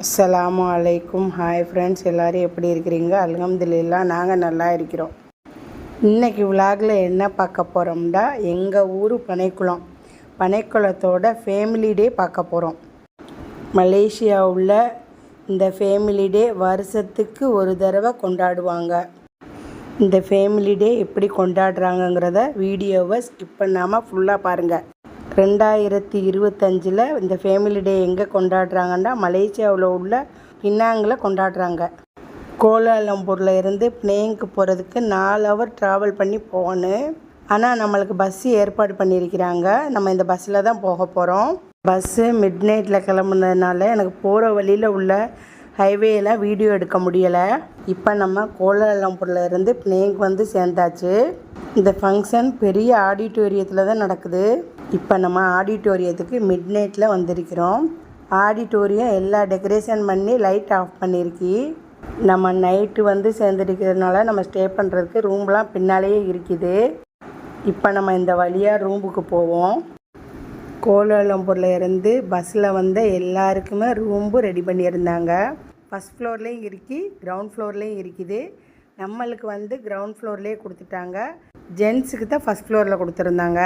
அஸ்ஸலாமு அலைக்கும். Hi friends, எல்லோரும் எப்படி இருக்கிறீங்க? அல்ஹம்துலில்லாஹ் நாங்கள் நல்லா இருக்கிறோம். இன்றைக்கி விலாகில் என்ன பார்க்க போகிறோம்னா, எங்கள் ஊர் பனைக்குளத்தோட ஃபேமிலி டே பார்க்க போகிறோம். மலேசியாவில் இந்த ஃபேமிலி டே வருஷத்துக்கு ஒரு தடவை கொண்டாடுவாங்க. இந்த ஃபேமிலி டே எப்படி கொண்டாடுறாங்கங்கிறத வீடியோவை ஸ்கிப் பண்ணாமல் ஃபுல்லாக பாருங்கள். 2025 இந்த ஃபேமிலி டே எங்கே கொண்டாடுறாங்கன்னா, மலேசியாவில் உள்ள பினாங்கில் கொண்டாடுறாங்க. கோலாலம்பூரில் இருந்து பினேங்க்கு போகிறதுக்கு 4 ஹவர் ட்ராவல் பண்ணி போகணும். ஆனால் நம்மளுக்கு பஸ்ஸு ஏற்பாடு பண்ணியிருக்கிறாங்க. நம்ம இந்த பஸ்ஸில் தான் போக போகிறோம். பஸ்ஸு மிட் நைட்டில் கிளம்புனதுனால எனக்கு போகிற வழியில் உள்ள ஹைவேலாம் வீடியோ எடுக்க முடியலை. இப்போ நம்ம கோலாலம்பூரில் இருந்து பினேங்க்கு வந்து சேர்ந்தாச்சு. இந்த ஃபங்க்ஷன் பெரிய ஆடிட்டோரியத்தில் தான் நடக்குது. இப்போ நம்ம ஆடிட்டோரியத்துக்கு மிட் நைட்டில் வந்திருக்கிறோம். ஆடிட்டோரியம் எல்லா டெக்கரேஷன் பண்ணி லைட் ஆஃப் பண்ணியிருக்கு. நம்ம நைட்டு வந்து சேர்ந்துருக்கிறதுனால நம்ம ஸ்டே பண்ணுறதுக்கு ரூம்லாம் பின்னாலேயே இருக்குது. இப்போ நம்ம இந்த வழியாக ரூமுக்கு போவோம். கோலாலம்பூரில் இருந்து பஸ்ஸில் வந்த எல்லாருக்குமே ரூம்பு ரெடி பண்ணியிருந்தாங்க. ஃபஸ்ட் ஃப்ளோர்லேயும் இருக்குது, கிரவுண்ட் ஃப்ளோர்லேயும் இருக்குது. நம்மளுக்கு வந்து கிரவுண்ட் ஃப்ளோர்லேயே கொடுத்துட்டாங்க. ஜென்ஸுக்கு தான் ஃபஸ்ட் ஃப்ளோரில் கொடுத்துருந்தாங்க.